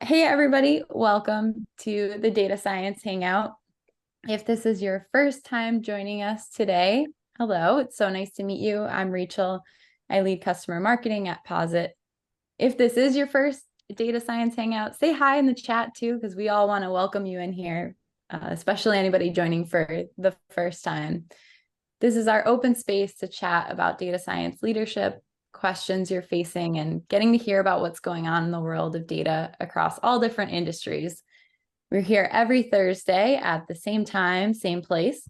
Hey everybody, welcome to the Data Science Hangout. If this is your first time joining us today, hello, it's so nice to meet you. I'm Rachel. I lead customer marketing at Posit. If this is your first Data Science Hangout, say hi in the chat too, because we all want to welcome you in here, especially anybody joining for the first time. This is our open space to chat about data science leadership, questions you're facing, and getting to hear about what's going on in the world of data across all different industries. We're here every Thursday at the same time, same place.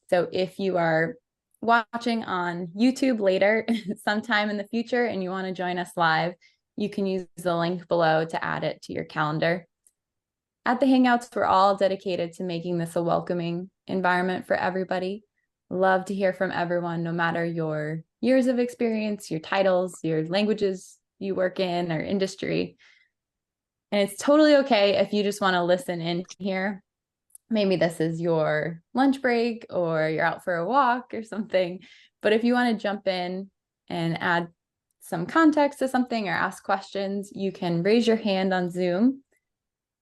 So if you are watching on YouTube later, sometime in the future, and you want to join us live, you can use the link below to add it to your calendar. At the Hangouts, we're all dedicated to making this a welcoming environment for everybody. Love to hear from everyone, no matter your years of experience, your titles, your languages you work in, or industry. And it's totally okay if you just want to listen in here. Maybe this is your lunch break or you're out for a walk or something. But if you want to jump in and add some context to something or ask questions, you can raise your hand on Zoom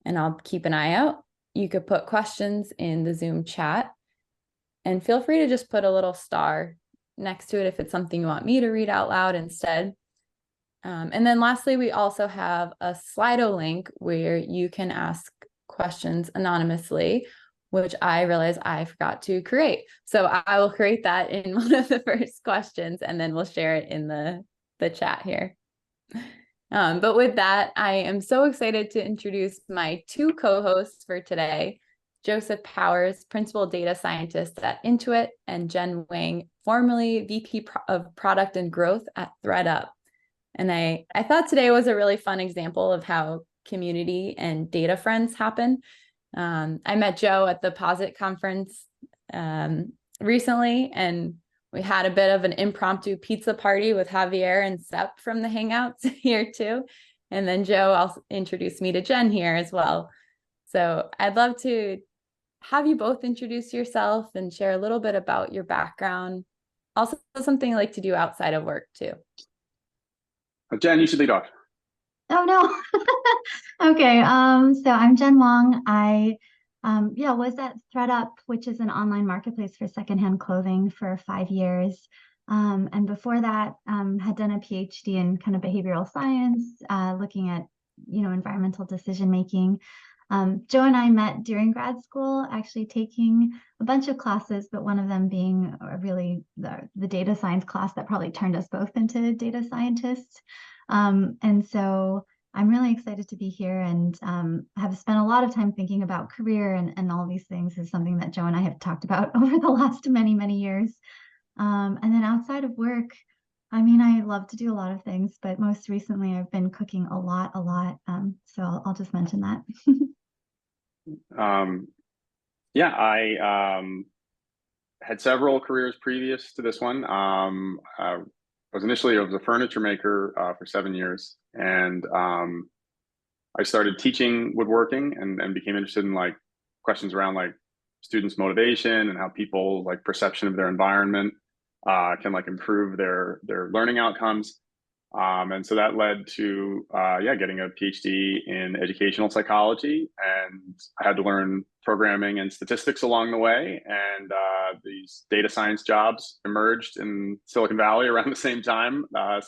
and I'll keep an eye out. You could put questions in the Zoom chat. And feel free to just put a little star next to it if it's something you want me to read out loud instead. And then lastly, we also have a Slido link where you can ask questions anonymously, which I realize I forgot to create. So I will create that in one of the first questions, and then we'll share it in the chat here. But with that, I am so excited to introduce my two co-hosts for today. Joseph Powers, Principal Data Scientist at Intuit, and Jen Wang, formerly VP of Product and Growth at thredUP. And I thought today was a really fun example of how community and data friends happen. I met Joe at the Posit conference recently, and we had a bit of an impromptu pizza party with Javier and Sep from the Hangouts here too. And then Joe also introduced me to Jen here as well. So I'd love to have you both introduce yourself and share a little bit about your background. Also something you like to do outside of work too. Jen, you should lead off. Oh no. Okay. So I'm Jen Wang. I was at thredUP, which is an online marketplace for secondhand clothing for 5 years. And before that, had done a PhD in kind of behavioral science, looking at, environmental decision making. Joe and I met during grad school, actually taking a bunch of classes, but one of them being really the data science class that probably turned us both into data scientists. And so I'm really excited to be here and have spent a lot of time thinking about career and all these things is something that Joe and I have talked about over the last many, many years. And then outside of work, I mean, I love to do a lot of things, but most recently I've been cooking a lot. So I'll just mention that. I had several careers previous to this one. I was a furniture maker for 7 years, and I started teaching woodworking and became interested in like questions around like students' motivation and how people like perception of their environment can like improve their learning outcomes. And so that led to getting a PhD in educational psychology, and I had to learn programming and statistics along the way. And these data science jobs emerged in Silicon Valley around the same time. That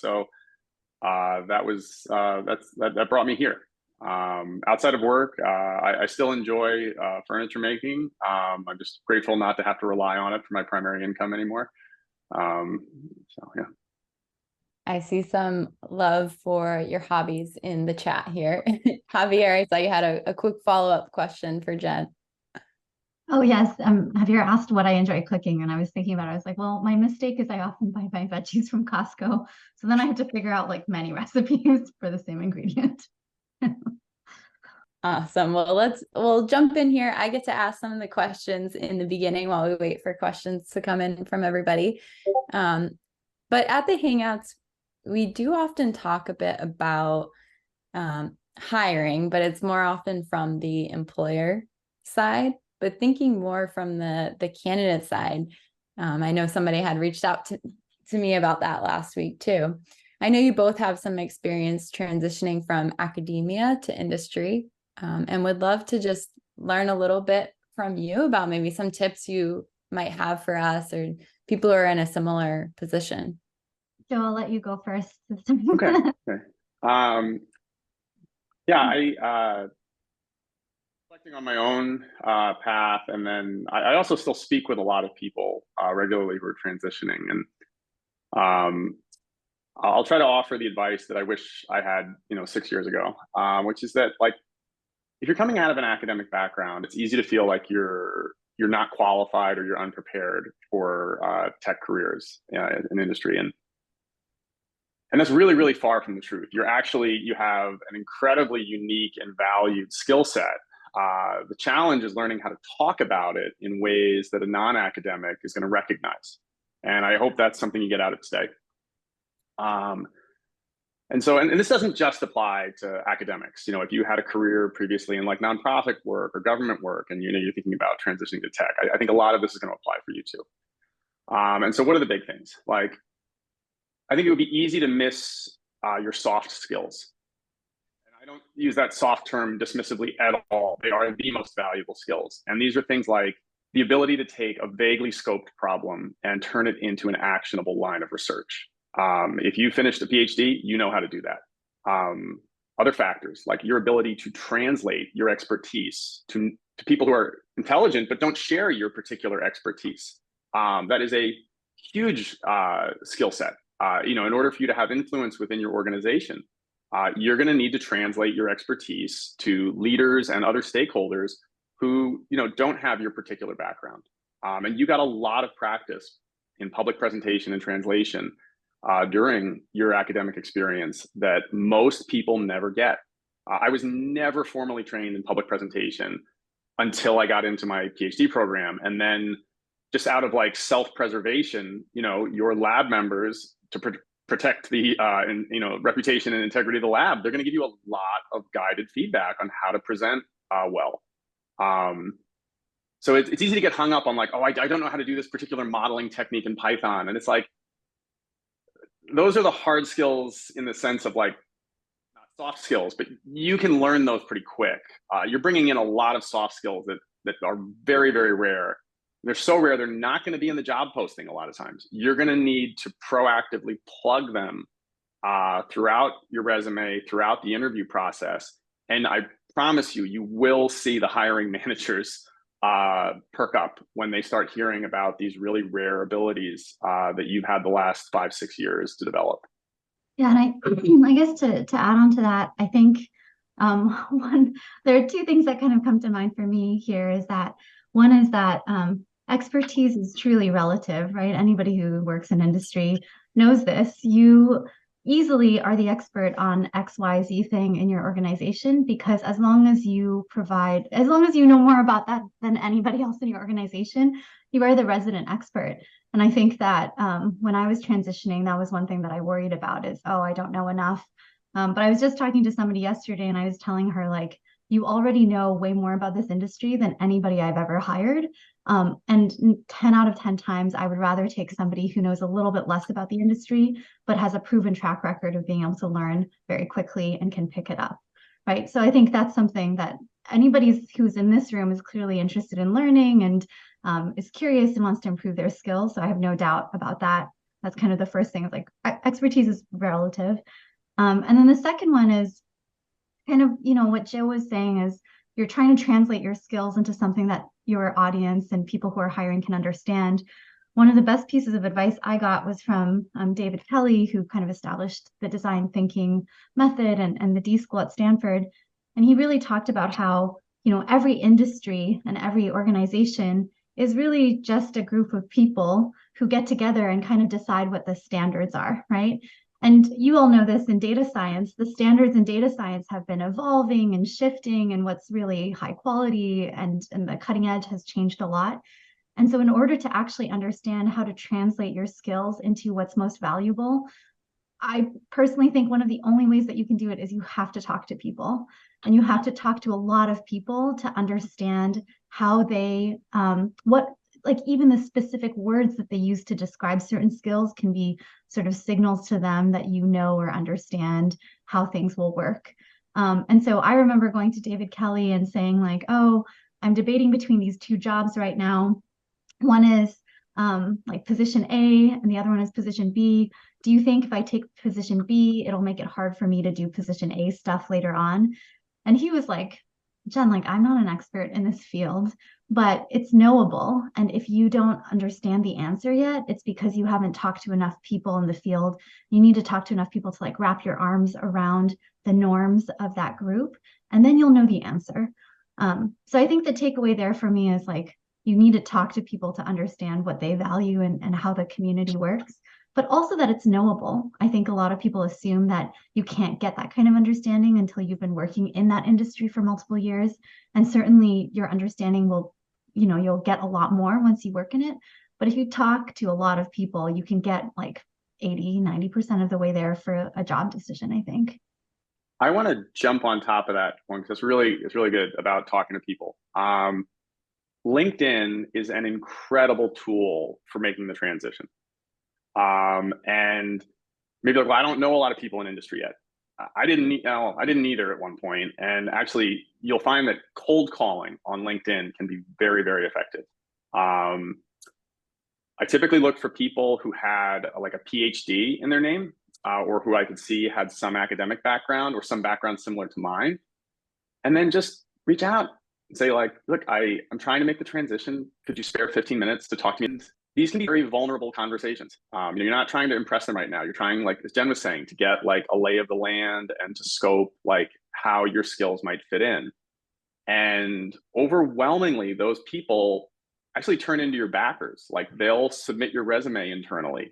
brought me here. Outside of work, I still enjoy furniture making. I'm just grateful not to have to rely on it for my primary income anymore. Yeah. I see some love for your hobbies in the chat here. Javier, I saw you had a quick follow-up question for Jen. Oh, yes. Javier asked what I enjoy cooking, and I was thinking about it. I was like, well, my mistake is I often buy my veggies from Costco. So then I have to figure out like many recipes for the same ingredient. Awesome. Well, we'll jump in here. I get to ask some of the questions in the beginning while we wait for questions to come in from everybody. But at the Hangouts, we do often talk a bit about hiring, but it's more often from the employer side, but thinking more from the candidate side. I know somebody had reached out to me about that last week too. I know you both have some experience transitioning from academia to industry, and would love to just learn a little bit from you about maybe some tips you might have for us or people who are in a similar position. Joe, I'll let you go first. Okay. Yeah, reflecting on my own path, and then I also still speak with a lot of people regularly who are transitioning, and I'll try to offer the advice that I wish I had, 6 years ago, which is that, like, if you're coming out of an academic background, it's easy to feel like you're not qualified or you're unprepared for tech careers in industry, and that's really, really far from the truth. You have an incredibly unique and valued skill set. The challenge is learning how to talk about it in ways that a non-academic is going to recognize. And I hope that's something you get out of today. And this doesn't just apply to academics. If you had a career previously in like nonprofit work or government work, and you're thinking about transitioning to tech, I think a lot of this is going to apply for you too. And so what are the big things? Like, I think it would be easy to miss your soft skills. And I don't use that soft term dismissively at all. They are the most valuable skills. And these are things like the ability to take a vaguely scoped problem and turn it into an actionable line of research. If you finished a PhD, you know how to do that. Other factors, like your ability to translate your expertise to people who are intelligent but don't share your particular expertise. That is a huge skill set. In order for you to have influence within your organization, you're going to need to translate your expertise to leaders and other stakeholders who, don't have your particular background. And you got a lot of practice in public presentation and translation during your academic experience that most people never get. I was never formally trained in public presentation until I got into my PhD program. And then just out of like self-preservation, your lab members, to protect the reputation and integrity of the lab, they're going to give you a lot of guided feedback on how to present well. So it's easy to get hung up on like, oh, I don't know how to do this particular modeling technique in Python. And it's like, those are the hard skills in the sense of like, not soft skills, but you can learn those pretty quick. You're bringing in a lot of soft skills that are very, very rare. They're so rare, they're not going to be in the job posting a lot of times. You're going to need to proactively plug them throughout your resume, throughout the interview process. And I promise you, you will see the hiring managers perk up when they start hearing about these really rare abilities that you've had the last 5-6 years to develop. Yeah, and I guess to add on to that, I think there are two things that kind of come to mind for me here. Is that one is that expertise is truly relative, right? Anybody who works in industry knows this. You easily are the expert on XYZ thing in your organization, because as long as you know more about that than anybody else in your organization, you are the resident expert. And I think that when I was transitioning, that was one thing that I worried about is, oh, I don't know enough. But I was just talking to somebody yesterday and I was telling her, like, you already know way more about this industry than anybody I've ever hired. And 10 out of 10 times, I would rather take somebody who knows a little bit less about the industry, but has a proven track record of being able to learn very quickly and can pick it up, right? So I think that's something that anybody who's in this room is clearly interested in learning and is curious and wants to improve their skills. So I have no doubt about that. That's kind of the first thing, like expertise is relative. And then the second one is kind of, what Joe was saying is you're trying to translate your skills into something that your audience and people who are hiring can understand. One of the best pieces of advice I got was from David Kelly, who kind of established the design thinking method and the D School at Stanford. And he really talked about how, every industry and every organization is really just a group of people who get together and kind of decide what the standards are, right? And you all know this in data science, the standards in data science have been evolving and shifting, and what's really high quality and the cutting edge has changed a lot. And so in order to actually understand how to translate your skills into what's most valuable, I personally think one of the only ways that you can do it is you have to talk to people, and you have to talk to a lot of people to understand how they, what like even the specific words that they use to describe certain skills can be sort of signals to them that you know or understand how things will work. And so I remember going to David Kelly and saying like, oh, I'm debating between these two jobs right now. One is like position A and the other one is position B. Do you think if I take position B, it'll make it hard for me to do position A stuff later on? And he was like, Jen, like, I'm not an expert in this field, but it's knowable. And if you don't understand the answer yet, it's because you haven't talked to enough people in the field. You need to talk to enough people to like wrap your arms around the norms of that group, and then you'll know the answer. So I think the takeaway there for me is like, you need to talk to people to understand what they value and how the community works, but also that it's knowable. I think a lot of people assume that you can't get that kind of understanding until you've been working in that industry for multiple years. And certainly your understanding will, you know, you'll get a lot more once you work in it. But if you talk to a lot of people, you can get like 80–90% of the way there for a job decision, I think. I want to jump on top of that one because it's really good about talking to people. LinkedIn is an incredible tool for making the transition. And maybe like, well, I don't know a lot of people in industry yet. I didn't either at one point. And actually, you'll find that cold calling on LinkedIn can be very, very effective. I typically look for people who had like a PhD in their name, or who I could see had some academic background or some background similar to mine, and then just reach out and say like, look, I'm trying to make the transition. Could you spare 15 minutes to talk to me? These can be very vulnerable conversations. You're not trying to impress them right now. You're trying, like as Jen was saying, to get like a lay of the land and to scope like how your skills might fit in. And overwhelmingly, those people actually turn into your backers. Like they'll submit your resume internally.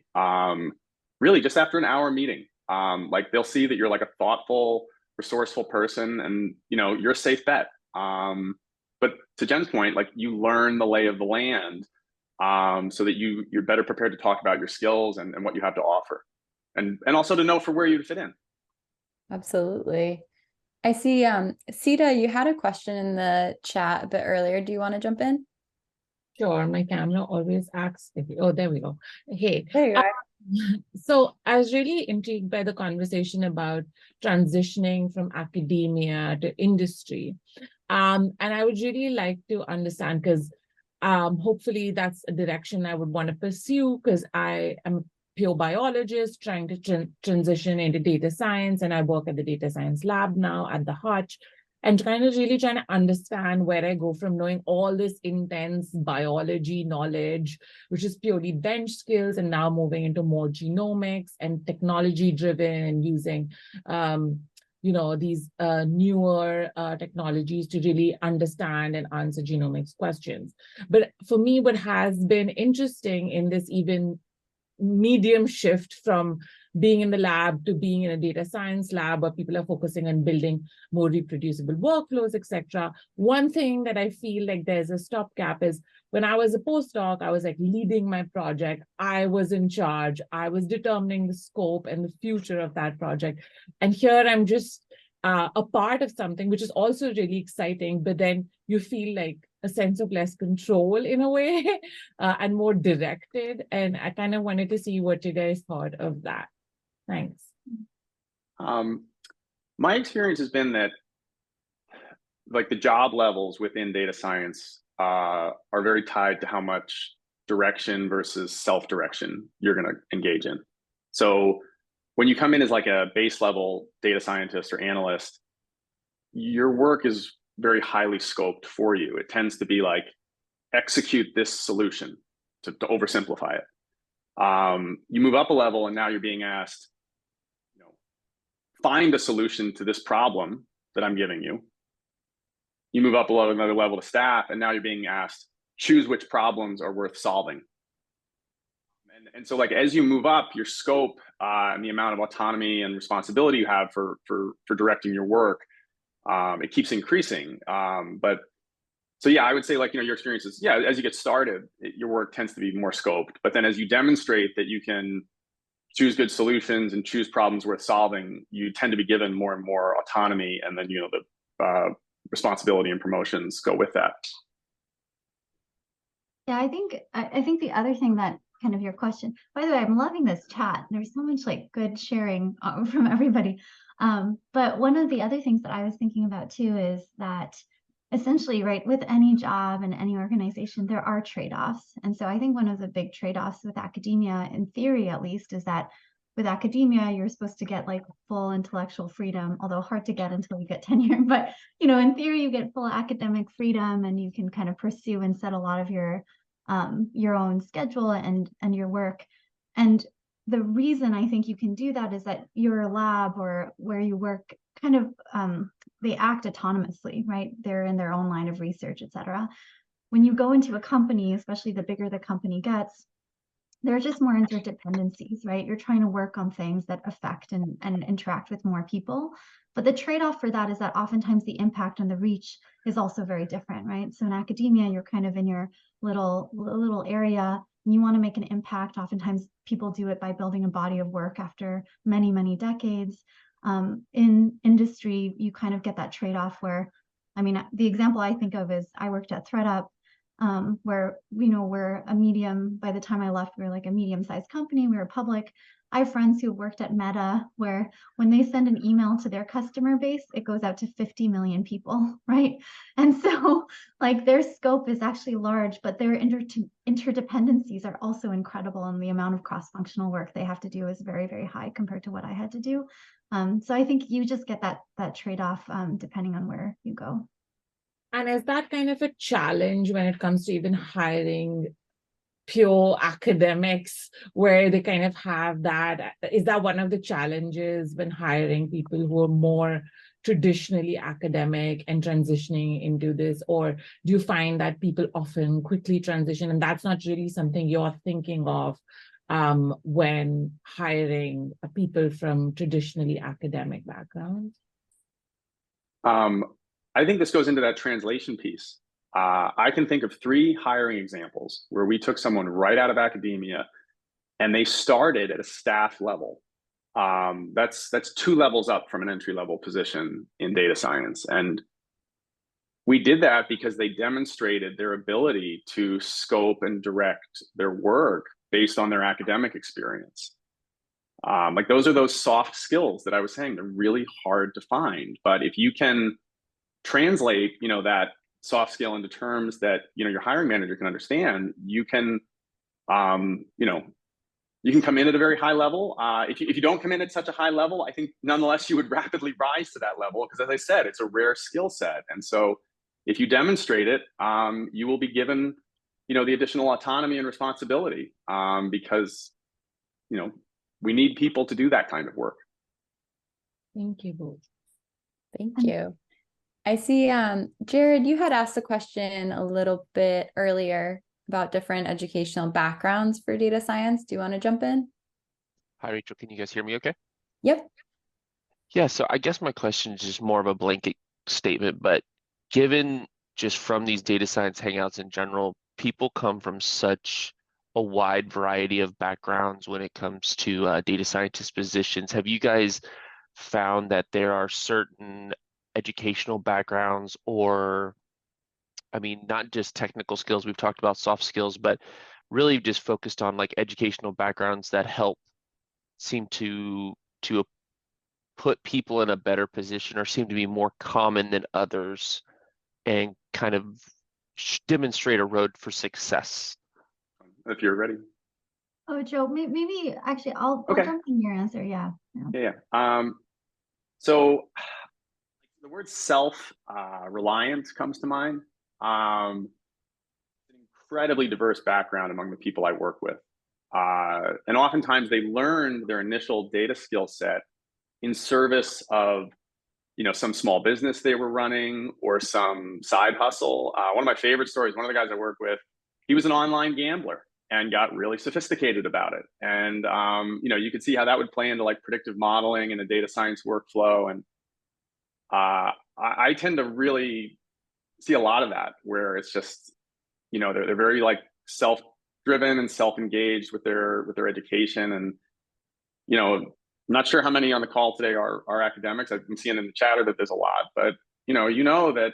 Really just after an hour meeting. Like they'll see that you're like a thoughtful, resourceful person and you're a safe bet. But to Jen's point, like you learn the lay of the land, so that you're better prepared to talk about your skills and what you have to offer, and also to know for where you fit in. Absolutely. I see, Sita, you had a question in the chat a bit earlier. Do you want to jump in? Sure, my camera always acts. Oh, there we go. Hey. There you are. So I was really intrigued by the conversation about transitioning from academia to industry. And I would really like to understand, because hopefully that's a direction I would want to pursue, because I am a pure biologist trying to transition into data science, and I work at the data science lab now at the Hutch, and trying to understand where I go from knowing all this intense biology knowledge, which is purely bench skills, and now moving into more genomics and technology driven and using these newer technologies to really understand and answer genomics questions. But for me, what has been interesting in this even medium shift from being in the lab to being in a data science lab where people are focusing on building more reproducible workflows, etc. One thing that I feel like there's a stopgap is when I was a postdoc, I was like leading my project. I was in charge. I was determining the scope and the future of that project. And here I'm just a part of something, which is also really exciting, but then you feel like a sense of less control in a way, and more directed. And I kind of wanted to see what you guys thought of that. Thanks. My experience has been that like the job levels within data science are very tied to how much direction versus self-direction you're going to engage in. So when you come in as like a base level data scientist or analyst, your work is very highly scoped for you. It tends to be like, execute this solution, to oversimplify it. You move up a level and now you're being asked, find a solution to this problem that I'm giving you. You move up another level to staff, and now you're being asked, choose which problems are worth solving. And so like, as you move up, your scope and the amount of autonomy and responsibility you have for directing your work, it keeps increasing. So yeah, I would say like, your experience is, yeah, as you get started, your work tends to be more scoped. But then as you demonstrate that you can choose good solutions and choose problems worth solving, you tend to be given more and more autonomy. And then, the responsibility and promotions go with that. Yeah, I think the other thing that kind of your question, by the way, I'm loving this chat. There's so much like good sharing from everybody. But one of the other things that I was thinking about too is that essentially, right, with any job and any organization, there are trade-offs. And so I think one of the big trade-offs with academia, in theory at least, is that with academia, you're supposed to get like full intellectual freedom, although hard to get until you get tenure. But, you know, in theory, you get full academic freedom and you can kind of pursue and set a lot of your own schedule and your work. And the reason I think you can do that is that your lab or where you work kind of they act autonomously, right? They're in their own line of research, et cetera. When you go into a company, especially the bigger the company gets, there's just more interdependencies, right? You're trying to work on things that affect and interact with more people. But the trade-off for that is that oftentimes the impact and the reach is also very different, right? So in academia, you're kind of in your little area and you want to make an impact. Oftentimes people do it by building a body of work after many, many decades. In industry, you kind of get that trade-off where, I mean, the example I think of is I worked at thredUP, where, you know, we're a medium, by the time I left, we were like a medium-sized company, we were public. I have friends who worked at Meta, where when they send an email to their customer base, it goes out to 50 million people, right? And so like their scope is actually large, but their interdependencies are also incredible. And the amount of cross-functional work they have to do is very, very high compared to what I had to do. So I think you just get that trade-off depending on where you go. And is that kind of a challenge when it comes to even hiring pure academics, where they kind of have that? Is that one of the challenges when hiring people who are more traditionally academic and transitioning into this? Or do you find that people often quickly transition and that's not really something you're thinking of when hiring people from traditionally academic backgrounds? I think this goes into that translation piece. I can think of 3 hiring examples where we took someone right out of academia and they started at a staff level. That's 2 levels up from an entry-level position in data science. And we did that because they demonstrated their ability to scope and direct their work based on their academic experience. Like those soft skills that I was saying, they're really hard to find. But if you can translate, you know, that soft skill into terms that, you know, your hiring manager can understand, you can, you know, you can come in at a very high level. If you don't come in at such a high level, I think nonetheless you would rapidly rise to that level because, as I said, it's a rare skill set. And so if you demonstrate it, you will be given, you know, the additional autonomy and responsibility because, you know, we need people to do that kind of work. Thank you both. Thank you. I see, Jared, you had asked a question a little bit earlier about different educational backgrounds for data science. Do you want to jump in? Hi, Rachel. Can you guys hear me okay? Yep. Yeah, so I guess my question is just more of a blanket statement, but given just from these data science hangouts in general, people come from such a wide variety of backgrounds when it comes to data scientist positions. Have you guys found that there are certain educational backgrounds, or, I mean, not just technical skills, we've talked about soft skills, but really just focused on like educational backgrounds that help seem to put people in a better position or seem to be more common than others and kind of demonstrate a road for success? If you're ready. Oh, Joe, maybe actually I'll jump in your answer. Yeah. So the word self-reliant comes to mind. An incredibly diverse background among the people I work with. And oftentimes they learn their initial data skill set in service of, you know, some small business they were running or some side hustle. One of my favorite stories, one of the guys I work with, he was an online gambler and got really sophisticated about it. And, you know, you could see how that would play into like predictive modeling and a data science workflow. And I tend to really see a lot of that where it's just, you know, they're very like self-driven and self-engaged with their education. And, you know, I'm not sure how many on the call today are academics. I've been seeing in the chatter that there's a lot, but you know that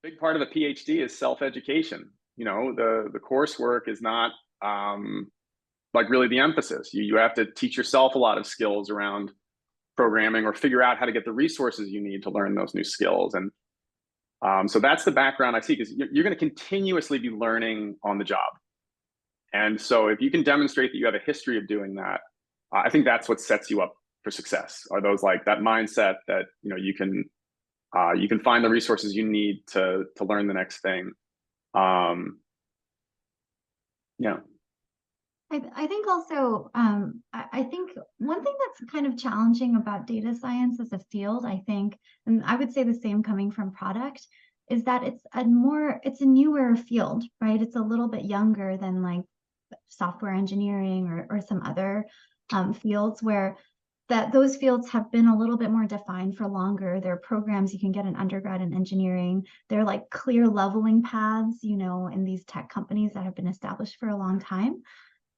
a big part of a PhD is self-education. you know, the coursework is not like really the emphasis. You have to teach yourself a lot of skills around programming, or figure out how to get the resources you need to learn those new skills. And so that's the background I see, because you're going to continuously be learning on the job. And so if you can demonstrate that you have a history of doing that, I think that's what sets you up for success, are those, like, that mindset that, you know, you can find the resources you need to learn the next thing. Yeah. I think also, I think one thing that's kind of challenging about data science as a field, I think, and I would say the same coming from product, is that it's a newer field, right? It's a little bit younger than like software engineering or some other fields, where those fields have been a little bit more defined for longer. There are programs you can get an undergrad in engineering. They're like clear leveling paths, you know, in these tech companies that have been established for a long time.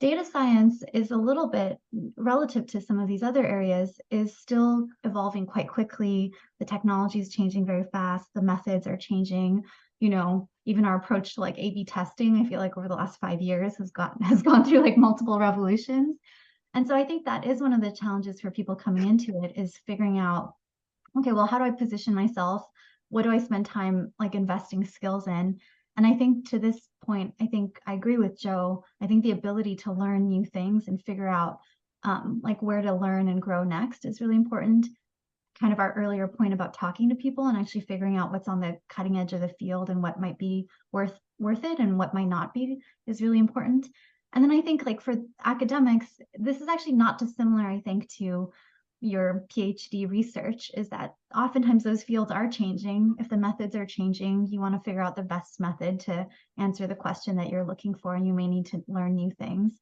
Data science is a little bit, relative to some of these other areas, is still evolving quite quickly. The technology is changing very fast. The methods are changing. You know, even our approach to like A/B testing, I feel like over the last 5 years has gone through like multiple revolutions. And so I think that is one of the challenges for people coming into it, is figuring out, okay, well, how do I position myself? What do I spend time like investing skills in? And I think to this point, I think I agree with Joe. I think the ability to learn new things and figure out like where to learn and grow next is really important. Kind of our earlier point about talking to people and actually figuring out what's on the cutting edge of the field and what might be worth it and what might not be is really important. And then I think, like, for academics, this is actually not dissimilar, I think, to your PhD research, is that oftentimes those fields are changing. If the methods are changing, you want to figure out the best method to answer the question that you're looking for, and you may need to learn new things.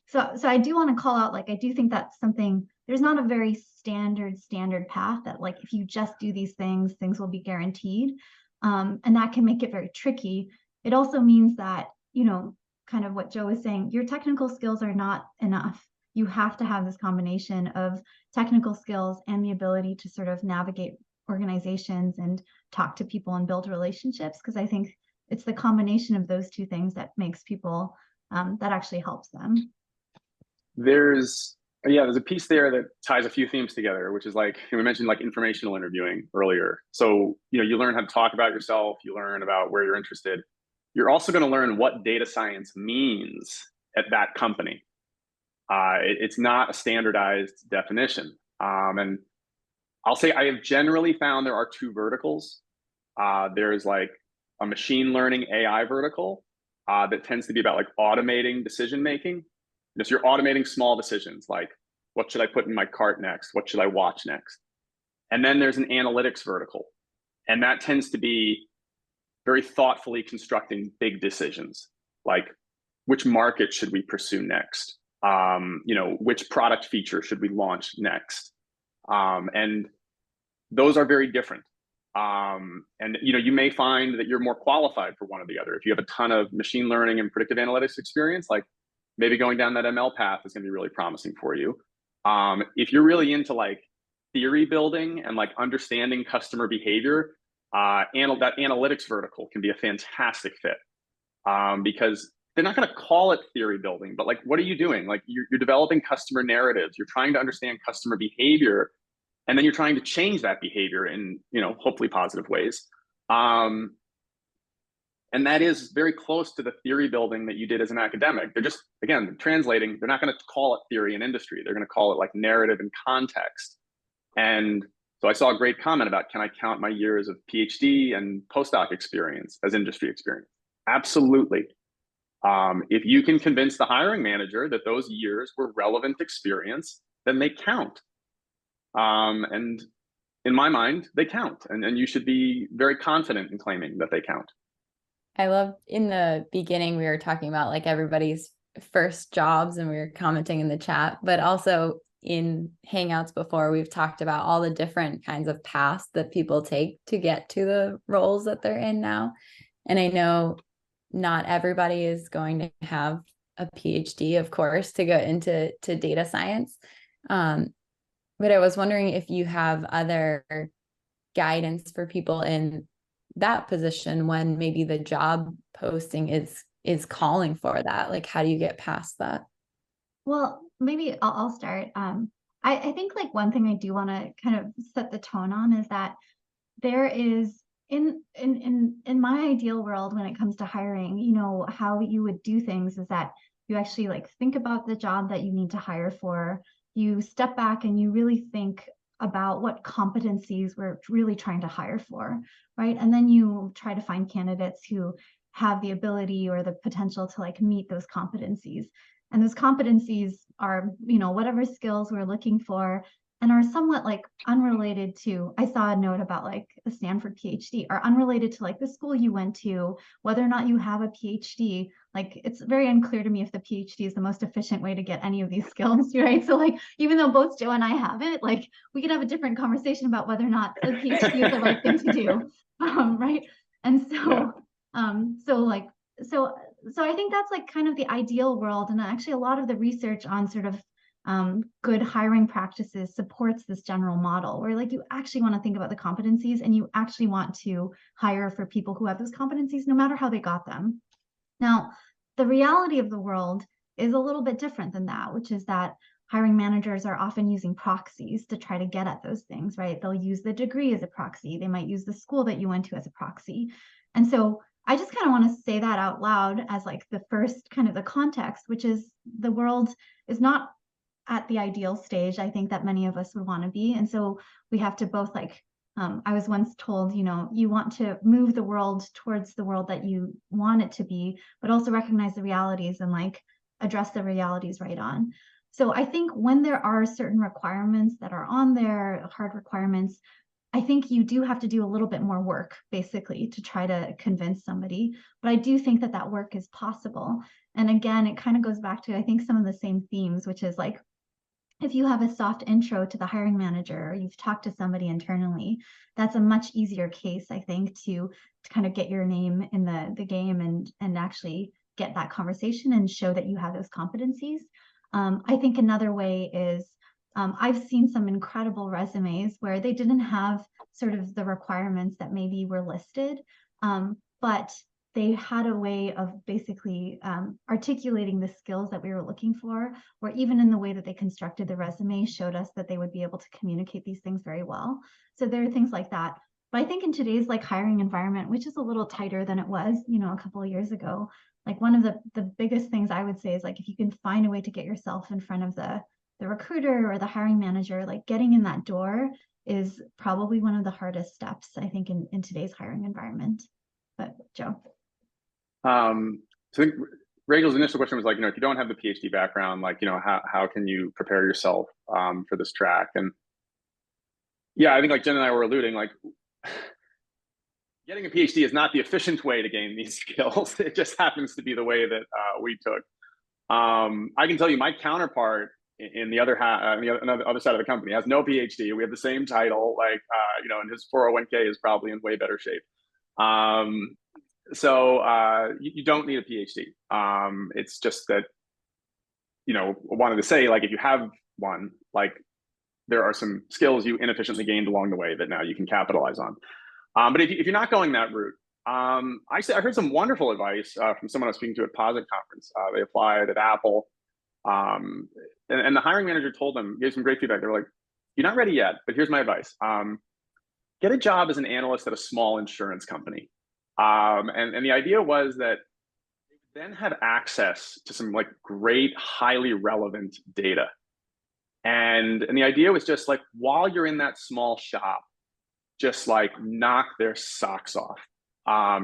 So I do want to call out, like, I do think that's something, there's not a very standard path that, like, if you just do these things will be guaranteed. And that can make it very tricky. It also means that, you know, kind of what Joe was saying, your technical skills are not enough. You have to have this combination of technical skills and the ability to sort of navigate organizations and talk to people and build relationships, because I think it's the combination of those two things that makes people, that actually helps them. There's a piece there that ties a few themes together, which is, like, we mentioned like informational interviewing earlier. So, you know, you learn how to talk about yourself, you learn about where you're interested. You're also going to learn what data science means at that company. It's not a standardized definition. And I'll say I have generally found there are two verticals. There's like a machine learning AI vertical that tends to be about like automating decision making. So you're automating small decisions, like, what should I put in my cart next? What should I watch next? And then there's an analytics vertical. And that tends to be very thoughtfully constructing big decisions, like, which market should we pursue next? You know, which product feature should we launch next? And those are very different. And, you know, you may find that you're more qualified for one or the other. If you have a ton of machine learning and predictive analytics experience, like, maybe going down that ML path is going to be really promising for you. If you're really into like theory building and like understanding customer behavior, that analytics vertical can be a fantastic fit, because they're not going to call it theory building, but like, what are you doing? Like, you're developing customer narratives. You're trying to understand customer behavior, and then you're trying to change that behavior in, you know, hopefully positive ways. And that is very close to the theory building that you did as an academic. They're just, again, translating. They're not going to call it theory in industry. They're going to call it like narrative and context. And so I saw a great comment about, can I count my years of PhD and postdoc experience as industry experience? Absolutely. If you can convince the hiring manager that those years were relevant experience, then they count. And in my mind, they count. And you should be very confident in claiming that they count. I love, in the beginning, we were talking about like everybody's first jobs, and we were commenting in the chat, but also in Hangouts before, we've talked about all the different kinds of paths that people take to get to the roles that they're in now. And I know not everybody is going to have a PhD, of course, to go into data science. But I was wondering if you have other guidance for people in that position when maybe the job posting is calling for that? Like, how do you get past that? Well, maybe I'll start. I think like one thing I do want to kind of set the tone on is that there is in my ideal world, when it comes to hiring, you know, how you would do things is that you actually like think about the job that you need to hire for. You step back and you really think about what competencies we're really trying to hire for, right? And then you try to find candidates who have the ability or the potential to like meet those competencies. And those competencies are, you know, whatever skills we're looking for, and are somewhat like unrelated to, I saw a note about like a Stanford PhD, are unrelated to like the school you went to, whether or not you have a PhD. Like, it's very unclear to me if the PhD is the most efficient way to get any of these skills, right? So like, even though both Joe and I have it, like we could have a different conversation about whether or not a PhD is the right thing to do, right? And so, so I think that's like kind of the ideal world. And actually a lot of the research on sort of good hiring practices supports this general model where like you actually want to think about the competencies and you actually want to hire for people who have those competencies no matter how they got them. Now, the reality of the world is a little bit different than that, which is that hiring managers are often using proxies to try to get at those things, right? They'll use the degree as a proxy. They might use the school that you went to as a proxy. And so I just kind of want to say that out loud as like the first kind of the context, which is the world is not at the ideal stage, I think, that many of us would want to be. And so we have to both like, I was once told, you know, you want to move the world towards the world that you want it to be, but also recognize the realities and like address the realities right on. So I think when there are certain requirements that are on there, hard requirements, I think you do have to do a little bit more work, basically, to try to convince somebody. But I do think that that work is possible. And again, it kind of goes back to, I think, some of the same themes, which is like, if you have a soft intro to the hiring manager or you've talked to somebody internally, that's a much easier case, I think, to kind of get your name in the game and actually get that conversation and show that you have those competencies. I think another way is I've seen some incredible resumes where they didn't have sort of the requirements that maybe were listed, but they had a way of basically articulating the skills that we were looking for, or even in the way that they constructed the resume showed us that they would be able to communicate these things very well. So there are things like that. But I think in today's like hiring environment, which is a little tighter than it was, you know, a couple of years ago, like one of the biggest things I would say is like, if you can find a way to get yourself in front of the recruiter or the hiring manager, like getting in that door is probably one of the hardest steps, I think, in today's hiring environment. But Joe. So I think Rachel's initial question was like, you know, if you don't have the PhD background, like, you know, how can you prepare yourself for this track? And yeah, I think like Jen and I were alluding, like getting a PhD is not the efficient way to gain these skills. It just happens to be the way that we took. I can tell you my counterpart in the other other side of the company has no PhD. We have the same title, like, you know, and his 401k is probably in way better shape. So you don't need a PhD. It's just that, you know, I wanted to say, like, if you have one, like, there are some skills you inefficiently gained along the way that now you can capitalize on. But if you're not going that route, I heard some wonderful advice from someone I was speaking to at Posit Conference. They applied at Apple, and the hiring manager told them, gave some great feedback. They were like, "You're not ready yet, but here's my advice: get a job as an analyst at a small insurance company." And the idea was that they would then have access to some like great, highly relevant data. And the idea was just like, while you're in that small shop, just like knock their socks off.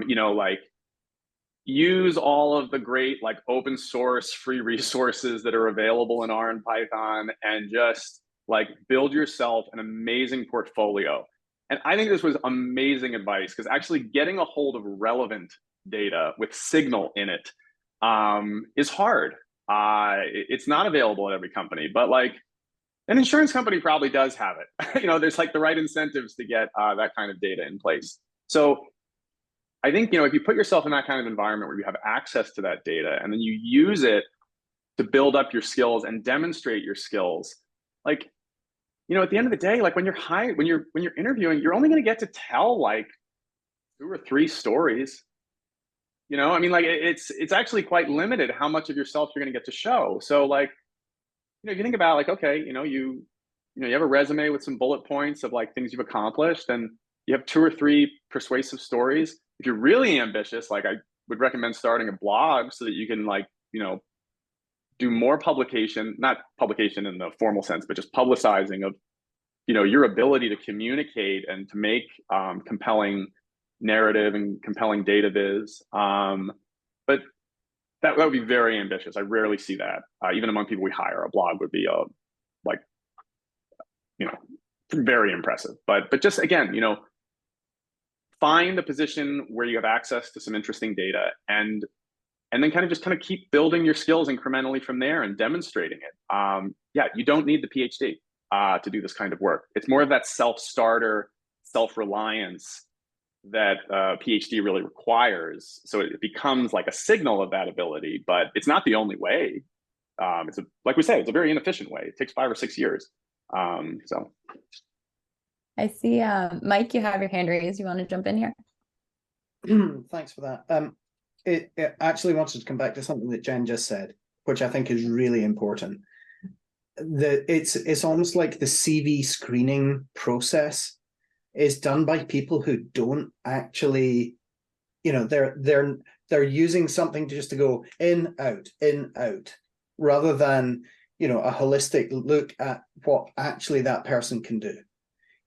You know, like use all of the great like open source free resources that are available in R and Python, and just like build yourself an amazing portfolio. And I think this was amazing advice, because actually getting a hold of relevant data with signal in it is hard. It's not available at every company, but like an insurance company probably does have it. You know, there's like the right incentives to get that kind of data in place. So I think, you know, if you put yourself in that kind of environment where you have access to that data and then you use it to build up your skills and demonstrate your skills, like, you know, at the end of the day, like when you're interviewing, you're only going to get to tell like 2 or 3 stories. You know, I mean, like it's actually quite limited how much of yourself you're going to get to show. So like, you know, if you think about like, okay, you have a resume with some bullet points of like things you've accomplished, and you have 2 or 3 persuasive stories. If you're really ambitious, like I would recommend starting a blog so that you can like, do more publication, not publication in the formal sense, but just publicizing of, your ability to communicate and to make compelling narrative and compelling data viz. But that would be very ambitious. I rarely see that. Even among people we hire, a blog would be like, very impressive. But just again, find a position where you have access to some interesting data, and then kind of keep building your skills incrementally from there and demonstrating it. Yeah, you don't need the PhD to do this kind of work. It's more of that self-starter, self-reliance that PhD really requires. So it becomes like a signal of that ability, but it's not the only way. Like we say, it's a very inefficient way. It takes 5 or 6 years. So I see, Mike, you have your hand raised. You want to jump in here? Thanks for that. It actually wanted to come back to something that Jen just said, which I think is really important. It's almost like the CV screening process is done by people who don't actually, they're using something just to go in, out, rather than, a holistic look at what actually that person can do.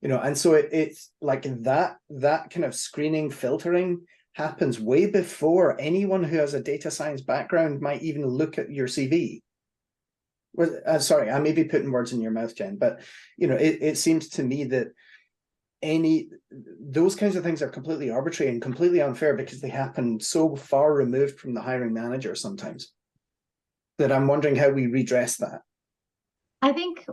And so it's like that kind of screening, filtering happens way before anyone who has a data science background might even look at your CV. Well, sorry, I may be putting words in your mouth, Jen, but it seems to me that those kinds of things are completely arbitrary and completely unfair because they happen so far removed from the hiring manager sometimes, that I'm wondering how we redress that. I think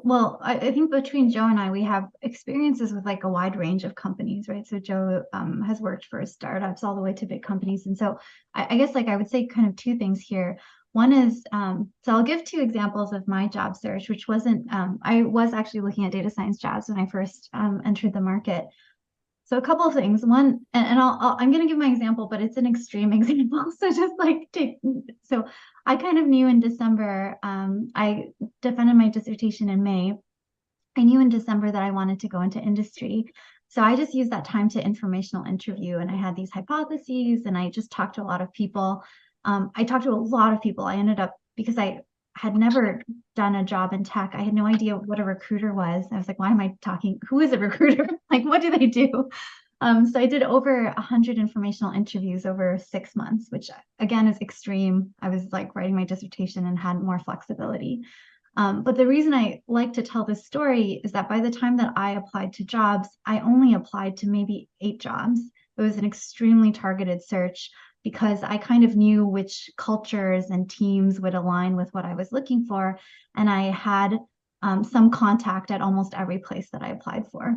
between Joe and I, we have experiences with like a wide range of companies, right? So Joe has worked for startups all the way to big companies. And so I guess like I would say kind of 2 things here. One is, so I'll give 2 examples of my job search, which wasn't, I was actually looking at data science jobs when I first entered the market. So a couple of things. One, and I'm going to give my example, but it's an extreme example. So just like so I kind of knew in December, I defended my dissertation in May. I knew in December that I wanted to go into industry. So I just used that time to informational interview, and I had these hypotheses, and I just talked to a lot of people. I talked to a lot of people. I ended up, because I had never done a job in tech, I had no idea what a recruiter was. I was like, why am I talking? Who is a recruiter? Like, what do they do? So I did over 100 informational interviews over 6 months, which again is extreme. I was like writing my dissertation and had more flexibility. But the reason I like to tell this story is that by the time that I applied to jobs, I only applied to maybe 8 jobs. It was an extremely targeted search because I kind of knew which cultures and teams would align with what I was looking for. And I had some contact at almost every place that I applied for.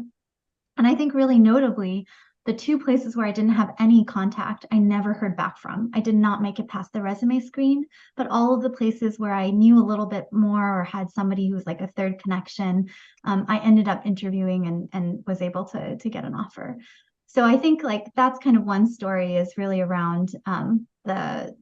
And I think really notably, the 2 places where I didn't have any contact, I never heard back from. I did not make it past the resume screen, but all of the places where I knew a little bit more or had somebody who was like a third connection, I ended up interviewing and was able to get an offer. So I think like that's kind of one story, is really around the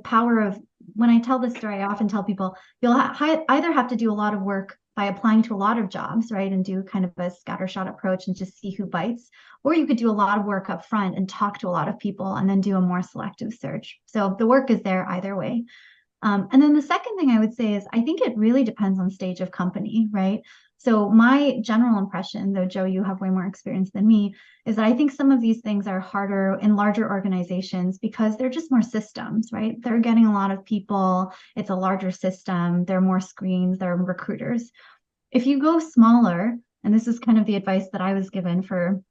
power of, when I tell this story, I often tell people you'll either have to do a lot of work by applying to a lot of jobs, right, and do kind of a scattershot approach and just see who bites, or you could do a lot of work up front and talk to a lot of people and then do a more selective search. So the work is there either way. And then the second thing I would say is I think it really depends on stage of company, right? So my general impression, though, Joe, you have way more experience than me, is that I think some of these things are harder in larger organizations because they're just more systems, right? They're getting a lot of people. It's a larger system. There are more screens. There are recruiters. If you go smaller, and this is kind of the advice that I was given for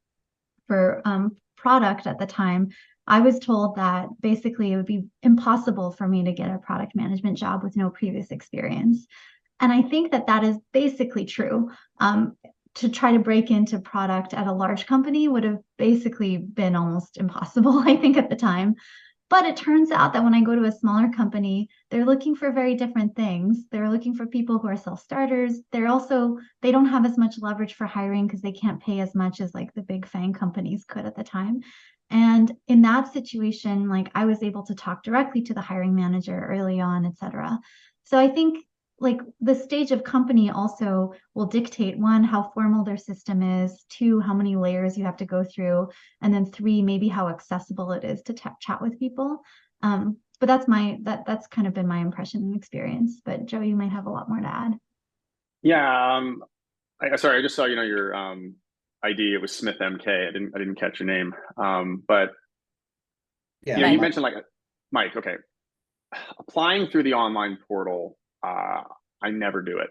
product at the time, I was told that basically it would be impossible for me to get a product management job with no previous experience. And I think that that is basically true. To try to break into product at a large company would have basically been almost impossible, I think, at the time. But it turns out that when I go to a smaller company, they're looking for very different things. They're looking for people who are self-starters. They don't have as much leverage for hiring because they can't pay as much as like the big FANG companies could at the time. And in that situation, like I was able to talk directly to the hiring manager early on, et cetera. So I think like the stage of company also will dictate, one, how formal their system is, two, how many layers you have to go through, and then three, maybe how accessible it is to chat with people. But that's kind of been my impression and experience. But Joe, you might have a lot more to add. Yeah. Sorry, I just saw, your ID. It was Smith MK. I didn't catch your name. But Yeah, you Mike. mentioned like Mike. Okay, applying through the online portal, I never do it.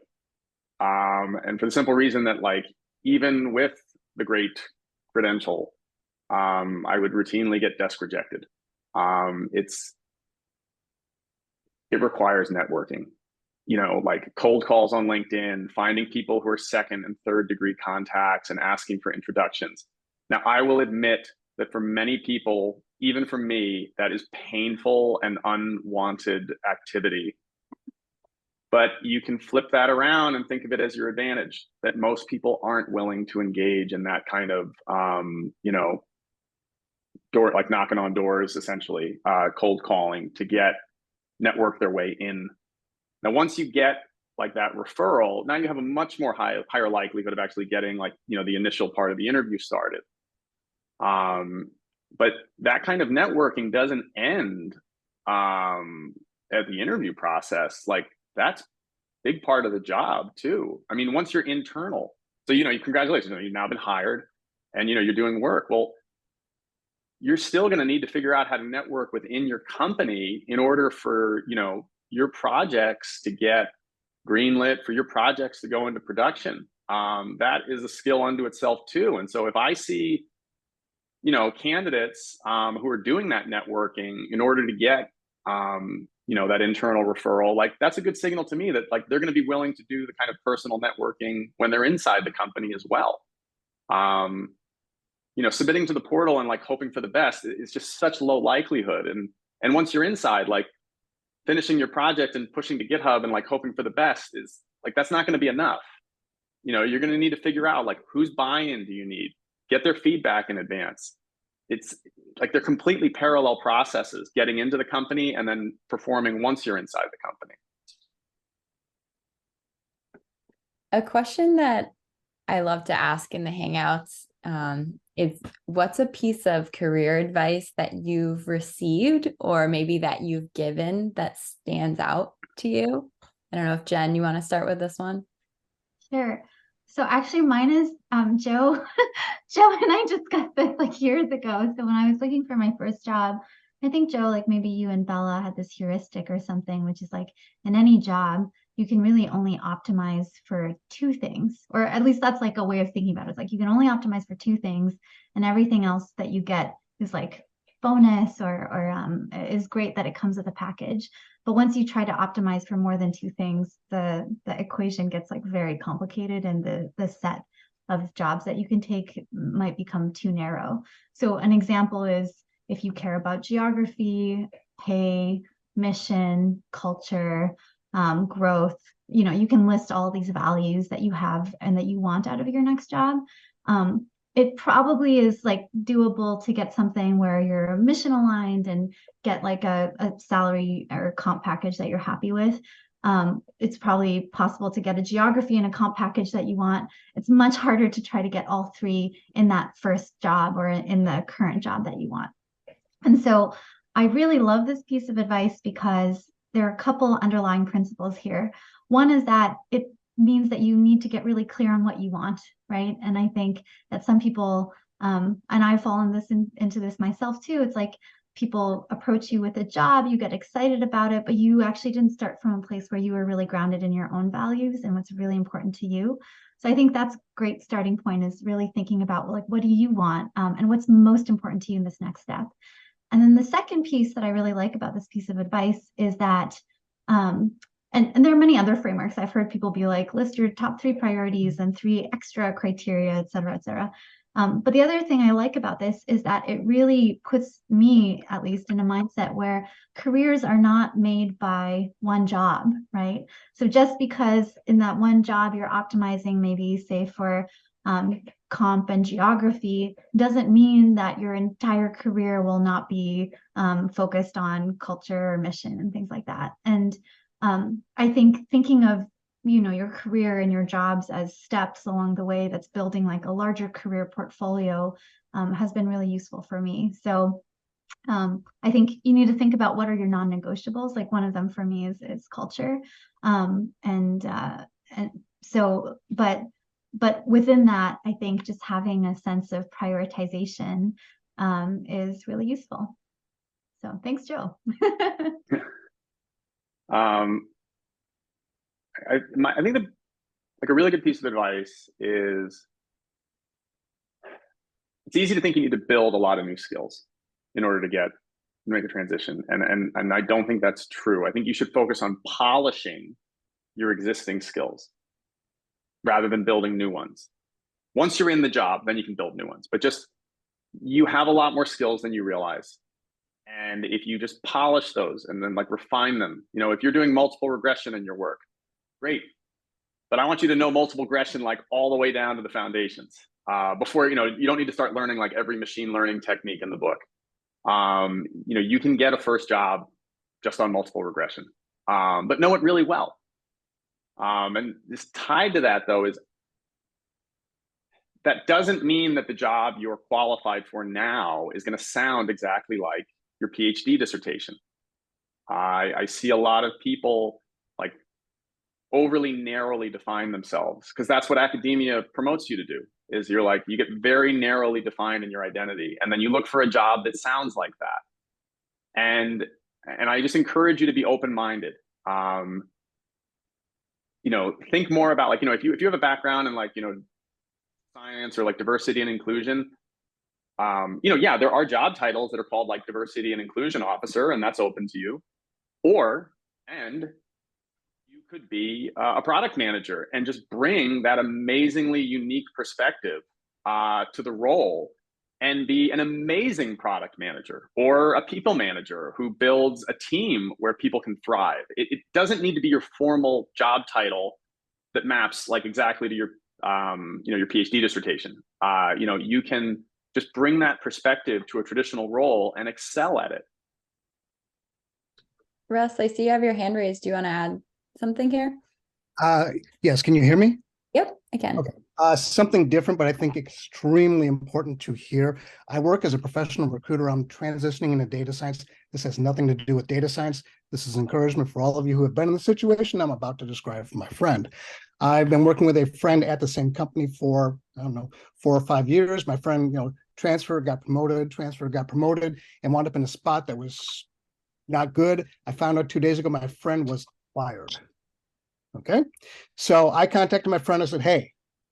And for the simple reason that like even with the great credential, I would routinely get desk rejected. It requires networking. Like cold calls on LinkedIn, finding people who are second and third degree contacts and asking for introductions. Now, I will admit that for many people, even for me, that is painful and unwanted activity. But you can flip that around and think of it as your advantage, that most people aren't willing to engage in that kind of, door, like knocking on doors, essentially, cold calling to network their way in. Now, once you get like that referral, now you have a much more higher likelihood of actually getting like, the initial part of the interview started. But that kind of networking doesn't end at the interview process. Like that's a big part of the job too. I mean, once you're internal, so, congratulations, you've now been hired and, you're doing work. Well, you're still going to need to figure out how to network within your company in order for, your projects to get greenlit, for your projects to go into production. That is a skill unto itself too. And so if I see, candidates who are doing that networking in order to get, that internal referral, like that's a good signal to me that like they're going to be willing to do the kind of personal networking when they're inside the company as well. Submitting to the portal and like hoping for the best is just such low likelihood. And once you're inside, like finishing your project and pushing to GitHub and like hoping for the best is like, that's not going to be enough. You're going to need to figure out like whose buy-in do you need, get their feedback in advance. It's like they're completely parallel processes, getting into the company and then performing once you're inside the company. A question that I love to ask in the Hangouts is what's a piece of career advice that you've received or maybe that you've given that stands out to you? I don't know if Jen, you want to start with this one? Sure. So actually mine is Joe. Joe and I discussed this like years ago. So when I was looking for my first job, I think Joe, like maybe you and Bella had this heuristic or something, which is like in any job, you can really only optimize for two things, or at least that's like a way of thinking about it. It's like you can only optimize for two things and everything else that you get is like bonus or is great that it comes with a package. But once you try to optimize for more than two things, the equation gets like very complicated and the set of jobs that you can take might become too narrow. So an example is if you care about geography, pay, mission, culture, growth, you can list all these values that you have and that you want out of your next job. It probably is like doable to get something where you're mission aligned and get like a salary or comp package that you're happy with. It's probably possible to get a geography and a comp package that you want. It's much harder to try to get all three in that first job or in the current job that you want. And so I really love this piece of advice because there are a couple underlying principles here. One is that it means that you need to get really clear on what you want, right? And I think that some people, and I've fallen into this myself too, it's like people approach you with a job, you get excited about it, but you actually didn't start from a place where you were really grounded in your own values and what's really important to you. So I think that's a great starting point, is really thinking about like, what do you want and what's most important to you in this next step? And then the second piece that I really like about this piece of advice is that, and there are many other frameworks. I've heard people be like, list your top 3 priorities and 3 extra criteria, et cetera, et cetera. But the other thing I like about this is that it really puts me, at least, in a mindset where careers are not made by one job, right? So just because in that one job you're optimizing maybe, say, for comp and geography doesn't mean that your entire career will not be focused on culture or mission and things like that. And I think thinking of your career and your jobs as steps along the way that's building like a larger career portfolio has been really useful for me. So I think you need to think about what are your non-negotiables. Like one of them for me is culture. And so, but within that, I think just having a sense of prioritization is really useful. So thanks, Joe. I think like a really good piece of advice is it's easy to think you need to build a lot of new skills in order to make a transition. And I don't think that's true. I think you should focus on polishing your existing skills rather than building new ones. Once you're in the job, then you can build new ones. But you have a lot more skills than you realize. And if you just polish those and then like refine them, if you're doing multiple regression in your work, great. But I want you to know multiple regression like all the way down to the foundations. Before, you don't need to start learning like every machine learning technique in the book. You can get a first job just on multiple regression, but know it really well. And this tied to that though is that doesn't mean that the job you're qualified for now is going to sound exactly like your PhD dissertation. I see a lot of people like overly narrowly define themselves because that's what academia promotes you to do. Is you get very narrowly defined in your identity, and then you look for a job that sounds like that. And I just encourage you to be open-minded. Think more about like, if you have a background in like, science or like diversity and inclusion, yeah, there are job titles that are called like diversity and inclusion officer, and that's open to you. And you could be a product manager and just bring that amazingly unique perspective to the role and be an amazing product manager or a people manager who builds a team where people can thrive. It doesn't need to be your formal job title that maps like exactly to your your PhD dissertation. You can just bring that perspective to a traditional role and excel at it. Russ, I see you have your hand raised. Do you want to add something here? Yes, can you hear me? Yep, I can. Okay. Something different, but I think extremely important to hear. I work as a professional recruiter. I'm transitioning into data science. This has nothing to do with data science. This is encouragement for all of you who have been in the situation I'm about to describe for my friend. I've been working with a friend at the same company for, I don't know, 4 or 5 years. My friend, transferred, got promoted, and wound up in a spot that was not good. I found out 2 days ago my friend was fired. Okay, so I contacted my friend. I said, hey,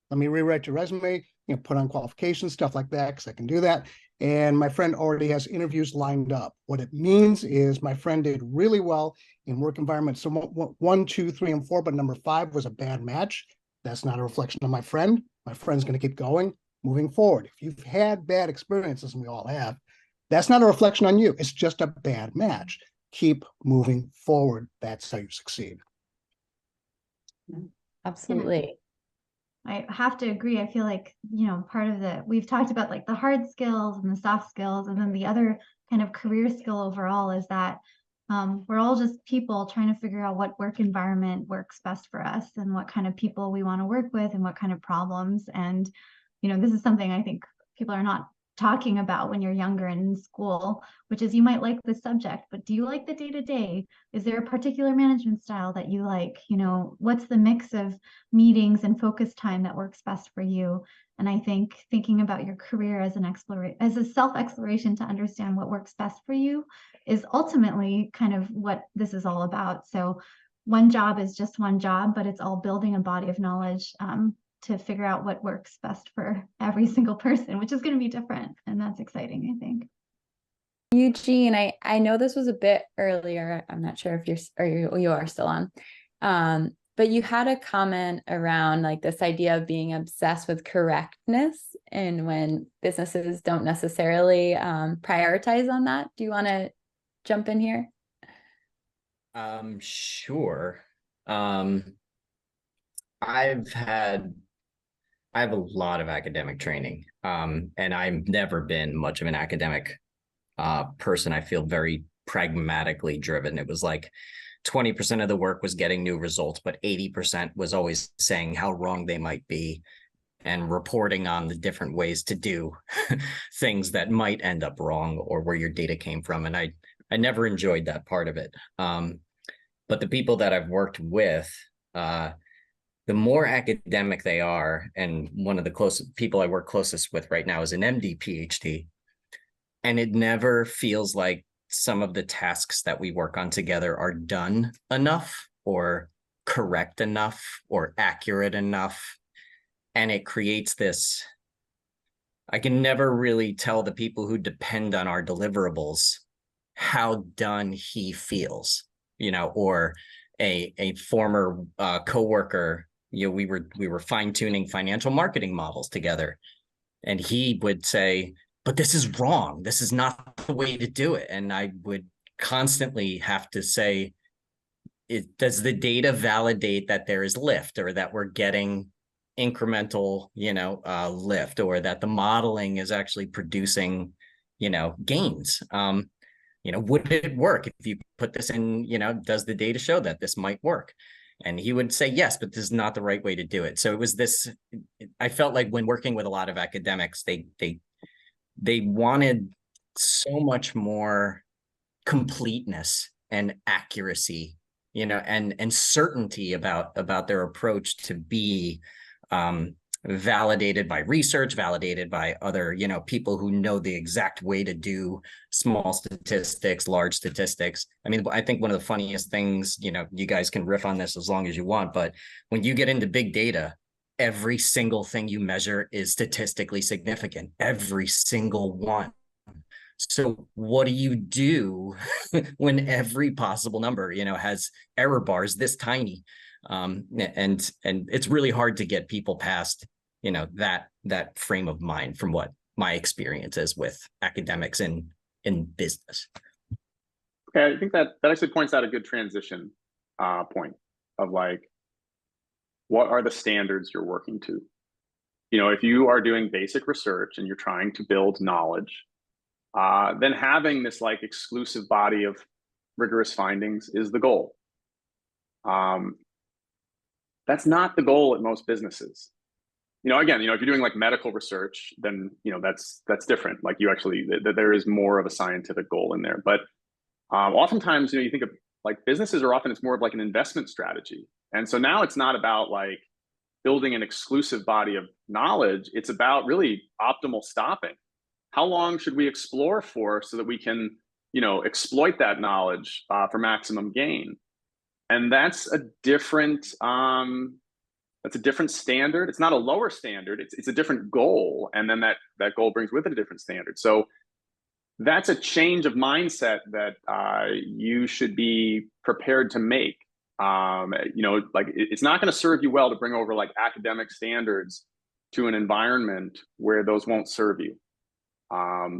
let me rewrite your resume, put on qualifications, stuff like that, because I can do that. And my friend already has interviews lined up. What it means is my friend did really well in work environment. So 1, 2, 3, and 4, but number 5 was a bad match. That's not a reflection of my friend. My friend's going to keep going, moving forward. If you've had bad experiences, and we all have, that's not a reflection on you. It's just a bad match. Keep moving forward. That's how you succeed. Absolutely. I have to agree. I feel like, part of we've talked about like the hard skills and the soft skills, and then the other kind of career skill overall is that we're all just people trying to figure out what work environment works best for us and what kind of people we want to work with and what kind of problems. And, this is something I think people are not talking about when you're younger and in school, which is you might like the subject, but do you like the day-to-day? Is there a particular management style that you like? What's the mix of meetings and focus time that works best for you? And I think thinking about your career as as a self-exploration to understand what works best for you is ultimately kind of what this is all about. So one job is just one job, but it's all building a body of knowledge to figure out what works best for every single person, which is going to be different. And that's exciting, I think. Eugene, I know this was a bit earlier. I'm not sure if you are still on. But you had a comment around like this idea of being obsessed with correctness and when businesses don't necessarily prioritize on that. Do you want to jump in here? Sure. I've had I have a lot of academic training, and I've never been much of an academic person. I feel very pragmatically driven. It was like 20% of the work was getting new results, but 80% was always saying how wrong they might be and reporting on the different ways to do things that might end up wrong or where your data came from. And I never enjoyed that part of it. But the people that I've worked with, the more academic they are, and one of the closest people I work closest with right now is an MD, PhD, and it never feels like some of the tasks that we work on together are done enough or correct enough or accurate enough. And it creates this, I can never really tell the people who depend on our deliverables how done he feels, or a former coworker, we were fine-tuning financial marketing models together. And he would say, but this is wrong. This is not the way to do it. And I would constantly have to say, does the data validate that there is lift, or that we're getting incremental, lift, or that the modeling is actually producing, gains? Would it work if you put this in, does the data show that this might work? And he would say, yes, but this is not the right way to do it. So it was this, I felt like when working with a lot of academics, they wanted so much more completeness and accuracy, and certainty about their approach to be validated by research, validated by other, people who know the exact way to do small statistics, large statistics. I mean, I think one of the funniest things, you guys can riff on this as long as you want, but when you get into big data, every single thing you measure is statistically significant, every single one. So what do you do when every possible number, has error bars this tiny? And it's really hard to get people past, that frame of mind from what my experience is with academics in business. Okay, I think that actually points out a good transition point of like, what are the standards you're working to? If you are doing basic research and you're trying to build knowledge, then having this like exclusive body of rigorous findings is the goal. That's not the goal at most businesses. Again, if you're doing like medical research, then that's different. Like there is more of a scientific goal in there. But oftentimes, you think of like businesses are often, it's more of like an investment strategy. And so now it's not about like building an exclusive body of knowledge. It's about really optimal stopping. How long should we explore for so that we can, exploit that knowledge for maximum gain? And that's a different standard. It's not a lower standard. It's a different goal, and then that goal brings with it a different standard. So that's a change of mindset that you should be prepared to make. Like it's not going to serve you well to bring over like academic standards to an environment where those won't serve you.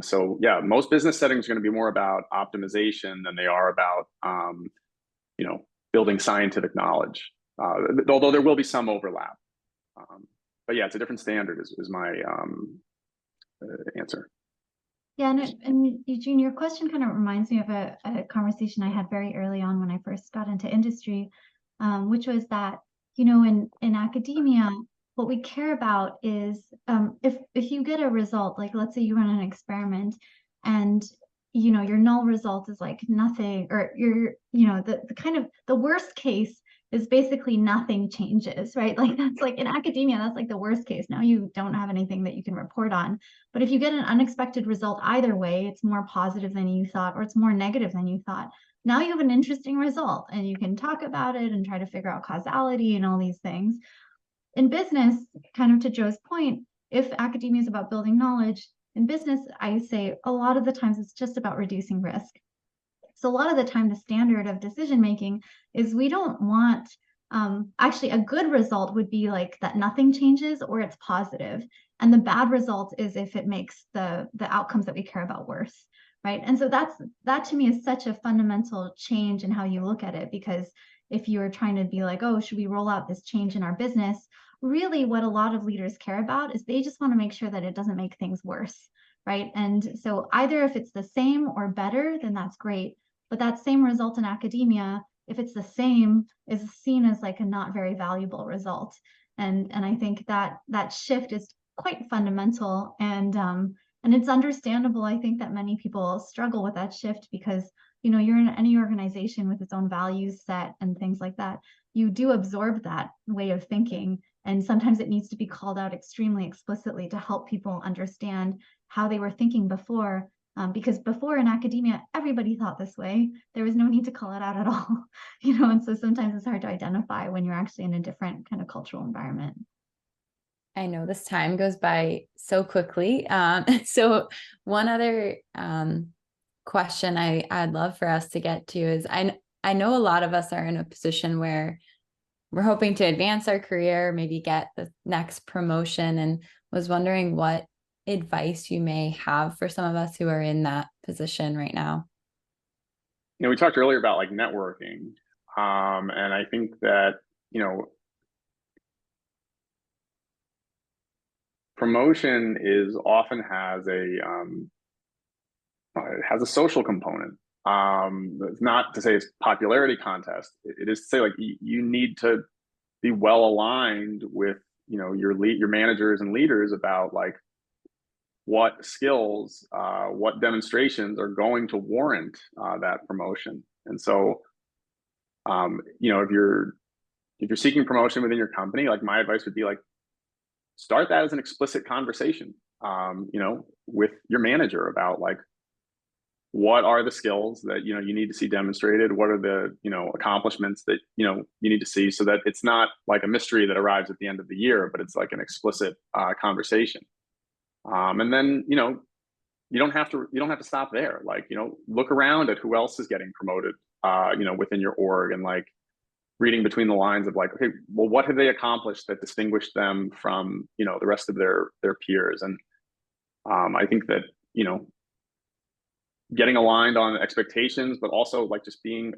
So yeah, most business settings are going to be more about optimization than they are about building scientific knowledge. Although there will be some overlap. But yeah, it's a different standard is my answer. Yeah, and Eugene, your question kind of reminds me of a conversation I had very early on when I first got into industry, which was that, in academia, what we care about is if you get a result, like let's say you run an experiment and your null result is like nothing, or the kind of the worst case is basically nothing changes, right? Like that's like in academia, that's like the worst case. Now you don't have anything that you can report on. But if you get an unexpected result either way, it's more positive than you thought, or it's more negative than you thought. Now you have an interesting result and you can talk about it and try to figure out causality and all these things. In business, kind of to Joe's point, if academia is about building knowledge, in business, I say a lot of the times it's just about reducing risk. So a lot of the time, the standard of decision making is we don't want, actually a good result would be like that nothing changes or it's positive. And the bad result is if it makes the outcomes that we care about worse, right? And so that to me is such a fundamental change in how you look at it, because if you're trying to be like, oh, should we roll out this change in our business? really what a lot of leaders care about is they just want to make sure that it doesn't make things worse, right? And so either if it's the same or better, then that's great. But that same result in academia, if it's the same, is seen as like a not very valuable result. And I think that that shift is quite fundamental, and it's understandable. I think that many people struggle with that shift because, you know, you're in any organization with its own values set and things like that. You do absorb that way of thinking, and sometimes it needs to be called out extremely explicitly to help people understand how they were thinking before. Because before in academia, everybody thought this way. There was no need to call it out at all, you know, and so sometimes it's hard to identify when you're actually in a different kind of cultural environment. I know this time goes by so quickly. So one other question I'd love for us to get to is I know a lot of us are in a position where we're hoping to advance our career, maybe get the next promotion, and was wondering what advice you may have for some of us who are in that position right now. You know, we talked earlier about like networking, and I think that, you know, promotion is often has a social component. It's not to say it's popularity contest. It is to say like you need to be well aligned with, you know, your managers and leaders about like what skills, what demonstrations are going to warrant that promotion. And so, you know, if you're seeking promotion within your company, like my advice would be like, start that as an explicit conversation, you know, with your manager about like, what are the skills that, you know, you need to see demonstrated? What are the, you know, accomplishments that, you know, you need to see, so that it's not like a mystery that arrives at the end of the year, but it's like an explicit conversation. And then, you know, you don't have to stop there. Like, you know, look around at who else is getting promoted, you know, within your org, and like reading between the lines of like, okay, well, what have they accomplished that distinguished them from, you know, the rest of their peers? And I think that, you know, getting aligned on expectations, but also like just being,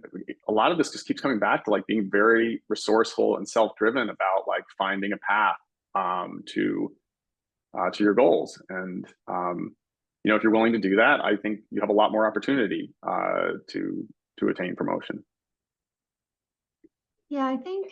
a lot of this just keeps coming back to like being very resourceful and self-driven about like finding a path to your goals. And you know, if you're willing to do that, I think you have a lot more opportunity to attain promotion. Yeah, I think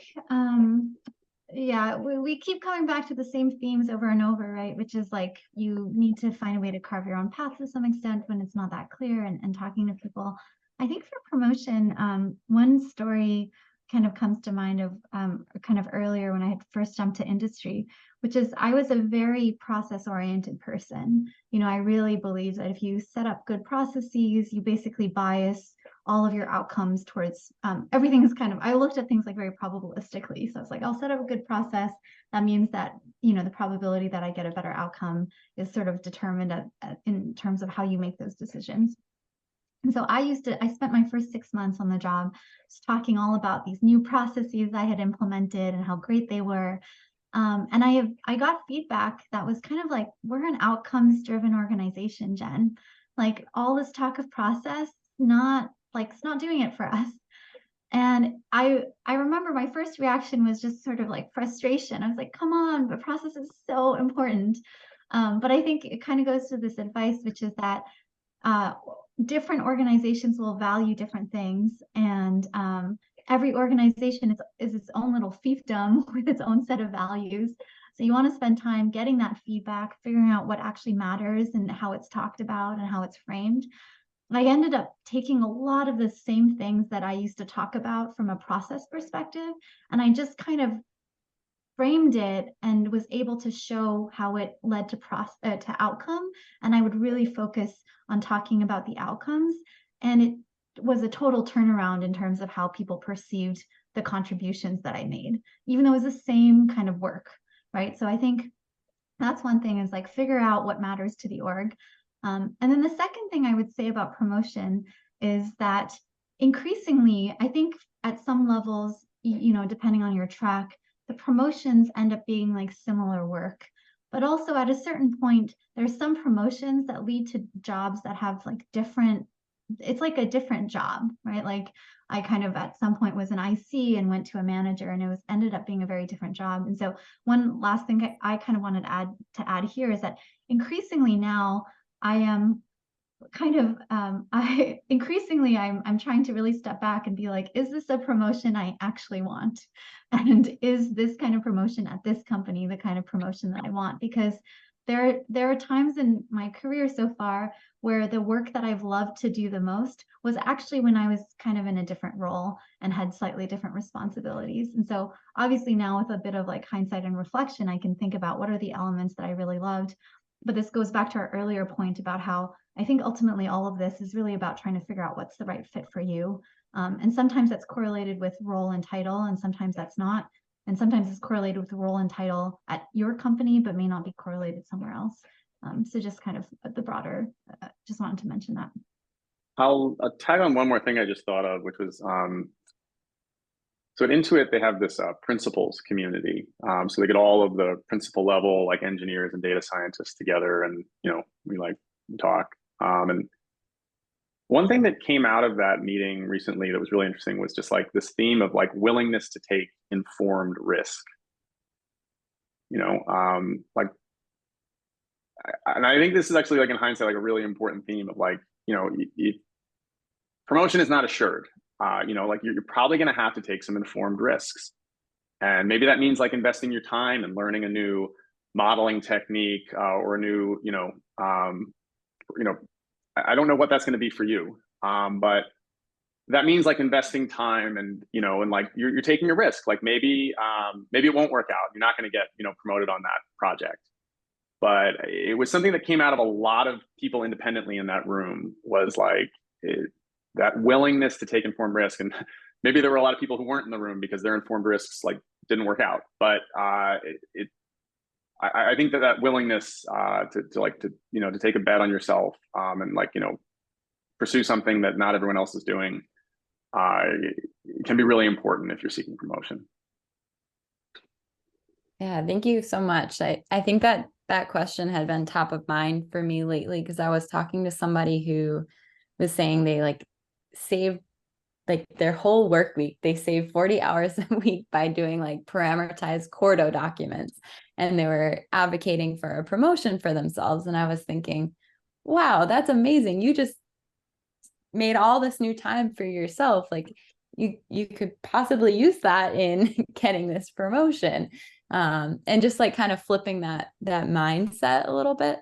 yeah, we keep coming back to the same themes over and over, right? Which is like you need to find a way to carve your own path to some extent when it's not that clear, and talking to people. I think for promotion, one story kind of comes to mind of kind of earlier when I had first jumped to industry, which is I was a very process-oriented person. You know, I really believe that if you set up good processes, you basically bias all of your outcomes towards everything is kind of, I looked at things like very probabilistically. So it's like, I'll set up a good process. That means that, you know, the probability that I get a better outcome is sort of determined in terms of how you make those decisions. And so I spent my first 6 months on the job just talking all about these new processes I had implemented and how great they were. And I got feedback that was kind of like, we're an outcomes driven organization, Jen. Like all this talk of process, it's not doing it for us. And I remember my first reaction was just sort of like frustration. I was like, come on, but process is so important. But I think it kind of goes to this advice, which is that different organizations will value different things. And every organization is its own little fiefdom with its own set of values. So you want to spend time getting that feedback, figuring out what actually matters and how it's talked about and how it's framed. I ended up taking a lot of the same things that I used to talk about from a process perspective, and I just kind of framed it and was able to show how it led to outcome. And I would really focus on talking about the outcomes. And it was a total turnaround in terms of how people perceived the contributions that I made, even though it was the same kind of work, right? So I think that's one thing, is like figure out what matters to the org. And then the second thing I would say about promotion is that increasingly, I think at some levels, you know, depending on your track, the promotions end up being like similar work. But also at a certain point, there's some promotions that lead to jobs that have like different it's like a different job, right? Like I kind of at some point was an IC and went to a manager, and it ended up being a very different job. And so one last thing I kind of wanted to add here is that increasingly now I am kind of I'm trying to really step back and be like, is this a promotion I actually want? And is this kind of promotion at this company the kind of promotion that I want? Because there are times in my career so far where the work that I've loved to do the most was actually when I was kind of in a different role and had slightly different responsibilities. And so obviously now with a bit of like hindsight and reflection, I can think about what are the elements that I really loved. But this goes back to our earlier point about how I think ultimately all of this is really about trying to figure out what's the right fit for you. And sometimes that's correlated with role and title, and sometimes that's not. And sometimes it's correlated with the role and title at your company, but may not be correlated somewhere else. So just kind of the broader, just wanted to mention that. I'll tag on one more thing I just thought of, which was, so at Intuit, they have this principals community. So they get all of the principal level, like engineers and data scientists together, and, we talk. And one thing that came out of that meeting recently that was really interesting was just like this theme of like willingness to take informed risk. And I think this is actually like in hindsight, like a really important theme of like, promotion is not assured. Like you're probably going to have to take some informed risks. And maybe that means like investing your time and learning a new modeling technique or a new, I don't know what that's going to be for you. But that means like investing time and, and like you're taking a risk. Like maybe it won't work out. You're not going to get, promoted on that project. But it was something that came out of a lot of people independently in that room was like that willingness to take informed risk. And maybe there were a lot of people who weren't in the room because their informed risks like didn't work out. But I think that willingness to take a bet on yourself and like, pursue something that not everyone else is doing can be really important if you're seeking promotion. Yeah, thank you so much. I think that question had been top of mind for me lately because I was talking to somebody who was saying they like saved like their whole work week. They saved 40 hours a week by doing like parameterized Cordo documents, and they were advocating for a promotion for themselves. And I was thinking, wow, that's amazing. You just made all this new time for yourself. Like you could possibly use that in getting this promotion. And just like kind of flipping that mindset a little bit.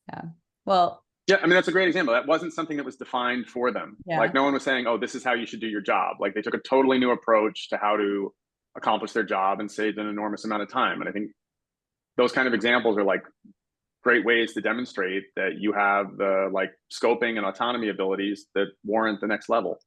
Yeah. Well, yeah, I mean, that's a great example. That wasn't something that was defined for them. Yeah. Like no one was saying, oh, this is how you should do your job. Like they took a totally new approach to how to accomplish their job and saved an enormous amount of time. And I think those kind of examples are like great ways to demonstrate that you have the like scoping and autonomy abilities that warrant the next level.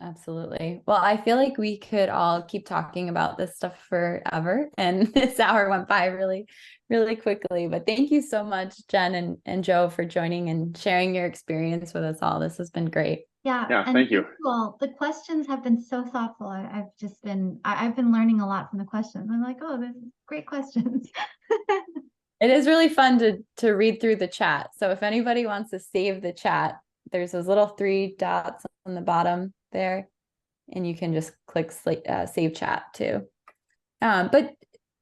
Absolutely. Well, I feel like we could all keep talking about this stuff forever, and this hour went by really, really quickly. But thank you so much, Jen and Joe, for joining and sharing your experience with us all. This has been great. Yeah, thank you. Well, the questions have been so thoughtful. I've been learning a lot from the questions. I'm like, oh, this is great questions. It is really fun to read through the chat. So if anybody wants to save the chat, there's those little 3 dots on the bottom there, and you can just click save chat too. But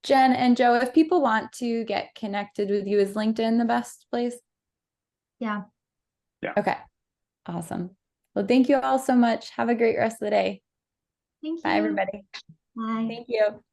Jen and Joe, if people want to get connected with you, is LinkedIn the best place? Yeah. Okay. Awesome. Well, thank you all so much. Have a great rest of the day. Thank you. Bye, everybody. Bye. Thank you.